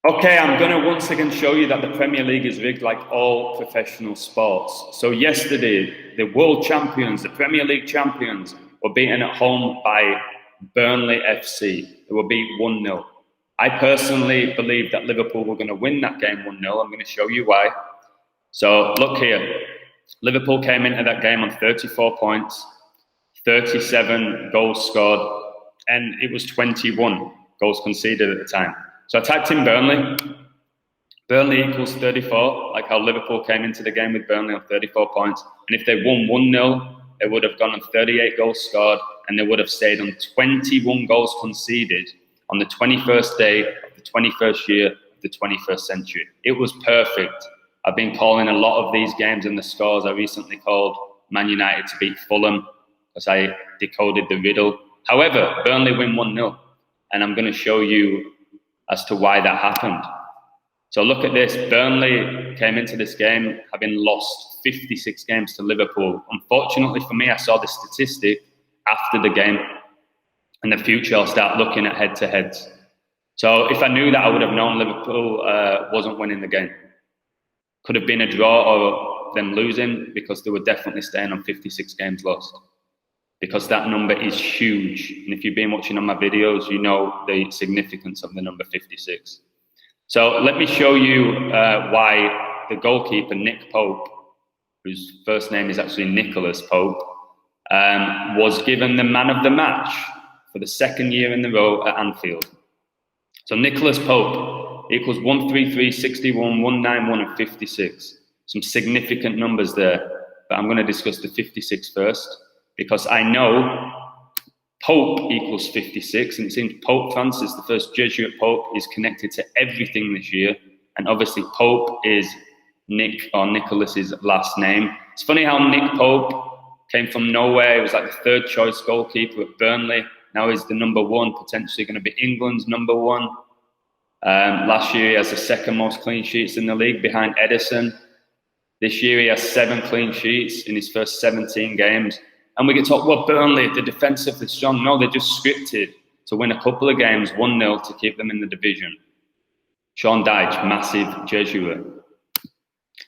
Okay, I'm going to once again show you that the Premier League is rigged like all professional sports. So yesterday, the world champions, the Premier League champions, were beaten at home by Burnley FC. They were beat 1-0. I personally believe that Liverpool were going to win that game 1-0. I'm going to show you why. So look here. Liverpool came into that game on 34 points, 37 goals scored, and it was 21 goals conceded at the time. So I typed in Burnley. Burnley equals 34, like how Liverpool came into the game with Burnley on 34 points. And if they won 1-0, they would have gone on 38 goals scored, and they would have stayed on 21 goals conceded on the 21st day of the 21st year of the 21st century. It was perfect. I've been calling a lot of these games and the scores. I recently called Man United to beat Fulham because I decoded the riddle. However, Burnley win 1-0, and I'm going to show you as to why that happened. So look at this. Burnley came into this game having lost 56 games to Liverpool. Unfortunately for me, I saw the statistic after the game. In the future, I'll start looking at head-to-heads. So if I knew that, I would have known Liverpool wasn't winning the game. Could have been a draw or them losing, because they were definitely staying on 56 games lost. Because that number is huge. And if you've been watching on my videos, you know the significance of the number 56. So let me show you why the goalkeeper, Nick Pope, whose first name is actually Nicholas Pope, was given the man of the match for the second year in a row at Anfield. So Nicholas Pope equals 133, 61, 191 and 56. Some significant numbers there, but I'm going to discuss the 56 first, because I know Pope equals 56, and it seems Pope Francis, the first Jesuit Pope, is connected to everything this year. And obviously Pope is Nick or Nicholas's last name. It's funny how Nick Pope came from nowhere. He was like the third choice goalkeeper at Burnley. Now he's the number one, potentially going to be England's number one. Last year he has the second most clean sheets in the league behind Edison. This year he has 7 clean sheets in his first 17 games. And we get talked, well, Burnley, they're defensively strong. No, they're just scripted to win a couple of games 1-0 to keep them in the division. Sean Dyche, massive Jesuit.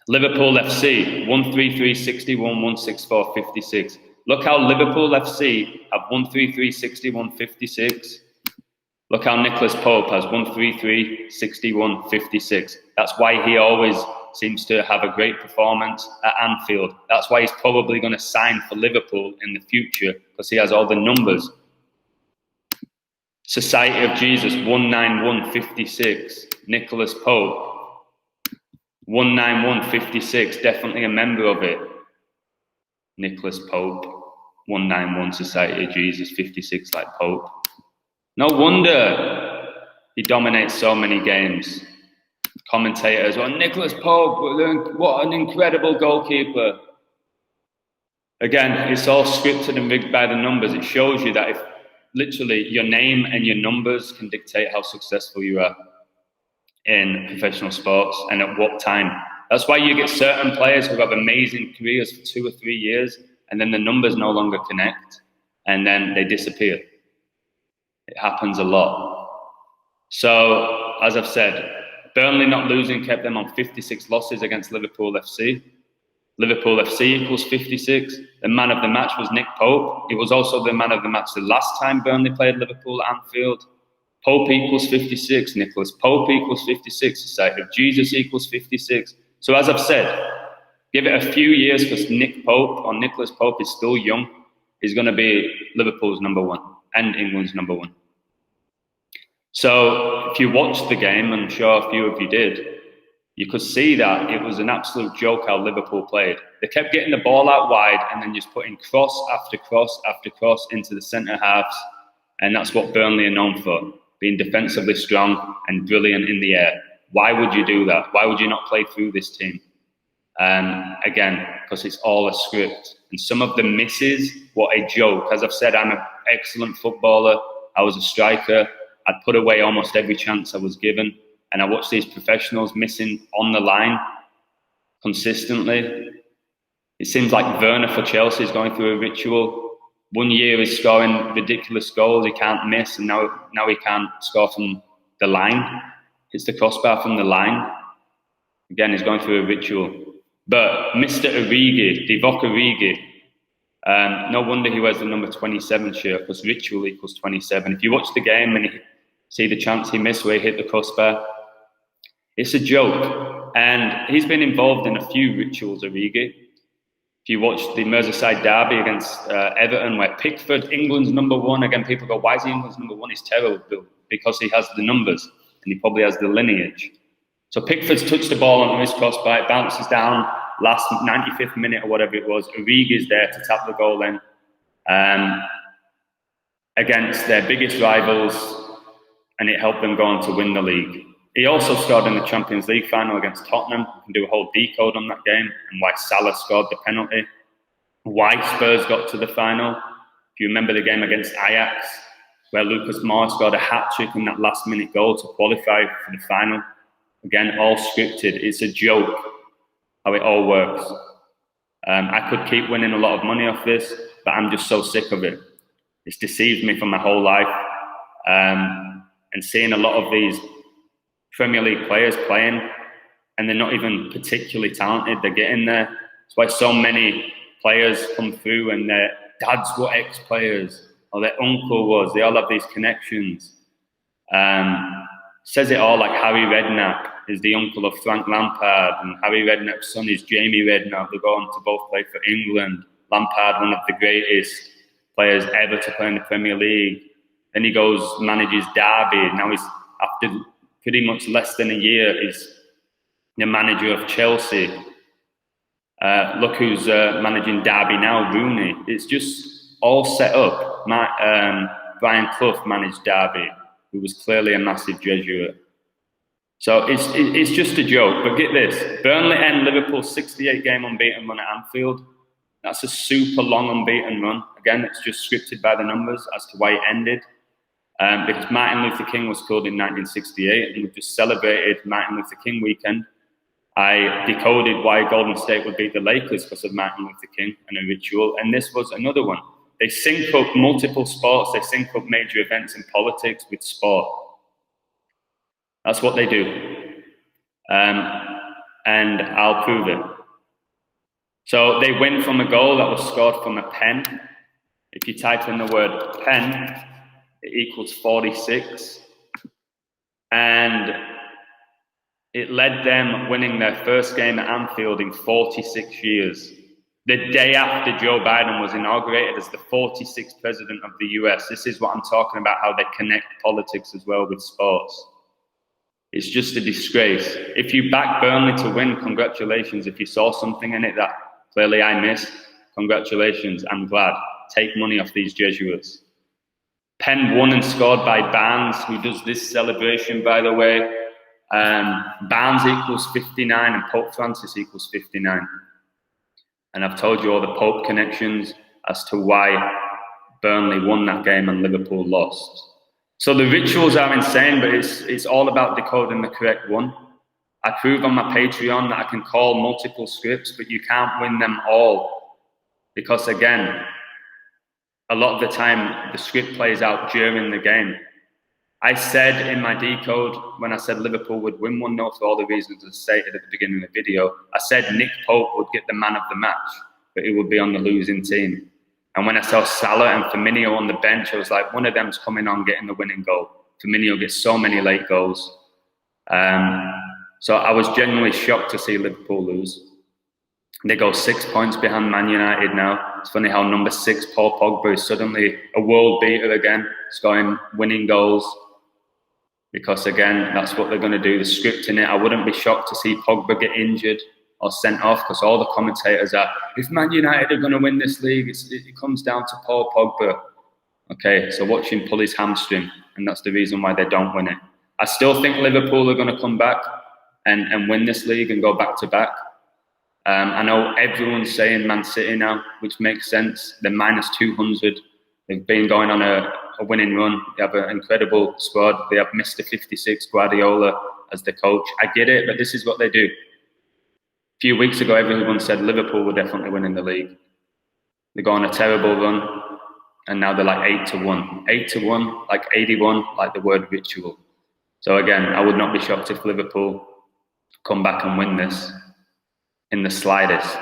Liverpool FC, 133, 61, 164, 56. Look how Liverpool FC have 133, 61, 56. Look how Nicholas Pope has 133, 61, 56. That's why he always seems to have a great performance at Anfield. That's why he's probably going to sign for Liverpool in the future, because he has all the numbers. Society of Jesus, 191, 56. Nicholas Pope, 191, 56. Definitely a member of it. Nicholas Pope, 191, Society of Jesus, 56 like Pope. No wonder he dominates so many games. Commentators, well, Nicholas Pope, what an incredible goalkeeper. Again, it's all scripted and rigged by the numbers. It shows you that if literally your name and your numbers can dictate how successful you are in professional sports and at what time. That's why you get certain players who have amazing careers for 2 or 3 years, and then the numbers no longer connect, and then they disappear. It happens a lot. So, as I've said, Burnley not losing kept them on 56 losses against Liverpool FC. Liverpool FC equals 56. The man of the match was Nick Pope. He was also the man of the match the last time Burnley played Liverpool at Anfield. Pope equals 56. Nicholas Pope equals 56. Society of Jesus equals 56. So as I've said, give it a few years, because Nick Pope or Nicholas Pope is still young. He's going to be Liverpool's number one and England's number one. So if you watched the game, and I'm sure a few of you did, you could see that it was an absolute joke how Liverpool played. They kept getting the ball out wide and then just putting cross after cross after cross into the centre halves. And that's what Burnley are known for, being defensively strong and brilliant in the air. Why would you do that? Why would you not play through this team? Again, because it's all a script. And some of the misses, what a joke. As I've said, I'm an excellent footballer. I was a striker. I'd put away almost every chance I was given. And I watched these professionals missing on the line consistently. It seems like Werner for Chelsea is going through a ritual. One year he's scoring ridiculous goals, he can't miss, and now he can't score from the line. hits the crossbar from the line. Again, he's going through a ritual. But Mr. Origi, Divock Origi, no wonder he wears the number 27 shirt, because ritual equals 27. If you watch the game and you see the chance he missed where he hit the crossbar, it's a joke. And he's been involved in a few rituals, Origi. If you watch the Merseyside derby against Everton, where Pickford, England's number one, again, people go, why is he England's number one? He's terrible, because he has the numbers and he probably has the lineage. So Pickford's touched the ball on his crossbar, it bounces down, last 95th minute or whatever it was. Origi's there to tap the goal in against their biggest rivals, and it helped them go on to win the league. He also scored in the Champions League final against Tottenham. You can do a whole decode on that game, and why Salah scored the penalty, why Spurs got to the final. If you remember the game against Ajax, where Lucas Moura scored a hat-trick in that last-minute goal to qualify for the final. Again, all scripted. It's a joke how it all works. I could keep winning a lot of money off this, but I'm just so sick of it. It's deceived me for my whole life. And seeing a lot of these Premier League players playing, and they're not even particularly talented, they're getting there. That's why so many players come through and their dads were ex-players, or their uncle was. They all have these connections. Says it all, like Harry Redknapp is the uncle of Frank Lampard, and Harry Redknapp's son is Jamie Redknapp. They go on to both play for England. Lampard, one of the greatest players ever to play in the Premier League. Then he goes, manages Derby. Now he's, after pretty much less than a year, he's the manager of Chelsea. Look who's managing Derby now, Rooney. It's just all set up. Brian Clough managed Derby, who was clearly a massive Jesuit. So it's just a joke. But get this, Burnley end Liverpool's 68-game unbeaten run at Anfield. That's a super long unbeaten run. Again, it's just scripted by the numbers as to why it ended. Because Martin Luther King was killed in 1968, and we've just celebrated Martin Luther King weekend. I decoded why Golden State would beat the Lakers because of Martin Luther King and a ritual, and this was another one. They sync up multiple sports, they sync up major events in politics with sport. That's what they do. And I'll prove it. So they win from a goal that was scored from a pen. If you type in the word pen, it equals 46. And it led them winning their first game at Anfield in 46 years. The day after Joe Biden was inaugurated as the 46th president of the US. This is what I'm talking about, how they connect politics as well with sports. It's just a disgrace. If you back Burnley to win, congratulations. If you saw something in it that clearly I missed, congratulations, I'm glad. Take money off these Jesuits. Penn won and scored by Barnes, who does this celebration, by the way. Barnes equals 59 and Pope Francis equals 59. And I've told you all the Pope connections as to why Burnley won that game and Liverpool lost. So the rituals are insane, but it's all about decoding the correct one. I prove on my Patreon that I can call multiple scripts, but you can't win them all. Because again, a lot of the time, the script plays out during the game. I said in my decode, when I said Liverpool would win 1-0 for all the reasons I stated at the beginning of the video, I said Nick Pope would get the man of the match, but he would be on the losing team. And when I saw Salah and Firmino on the bench, I was like, one of them's coming on getting the winning goal. Firmino gets so many late goals. So I was genuinely shocked to see Liverpool lose. They go 6 points behind Man United now. It's funny how number 6, Paul Pogba, is suddenly a world beater again, scoring winning goals. Because again, that's what they're going to do, the script in it. I wouldn't be shocked to see Pogba get injured or sent off, because all the commentators are, if Man United are going to win this league, it comes down to Paul Pogba. Okay, so watch him pull his hamstring, and that's the reason why they don't win it. I still think Liverpool are going to come back and win this league and go back-to-back. I know everyone's saying Man City now, which makes sense. They're minus 200. They've been going on a winning run. They have an incredible squad. They have Mr. 56, Guardiola, as the coach. I get it, but this is what they do. A few weeks ago, everyone said Liverpool were definitely winning the league. They go on a terrible run, and now they're like 8-1. 8-1, like 81, like the word ritual. So So again, I would not be shocked if Liverpool come back and win this in the slightest.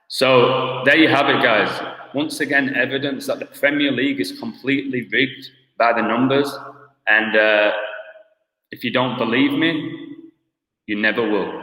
So there you have it, guys. Once again, evidence that the Premier League is completely rigged by the numbers. And if you don't believe me, you never will.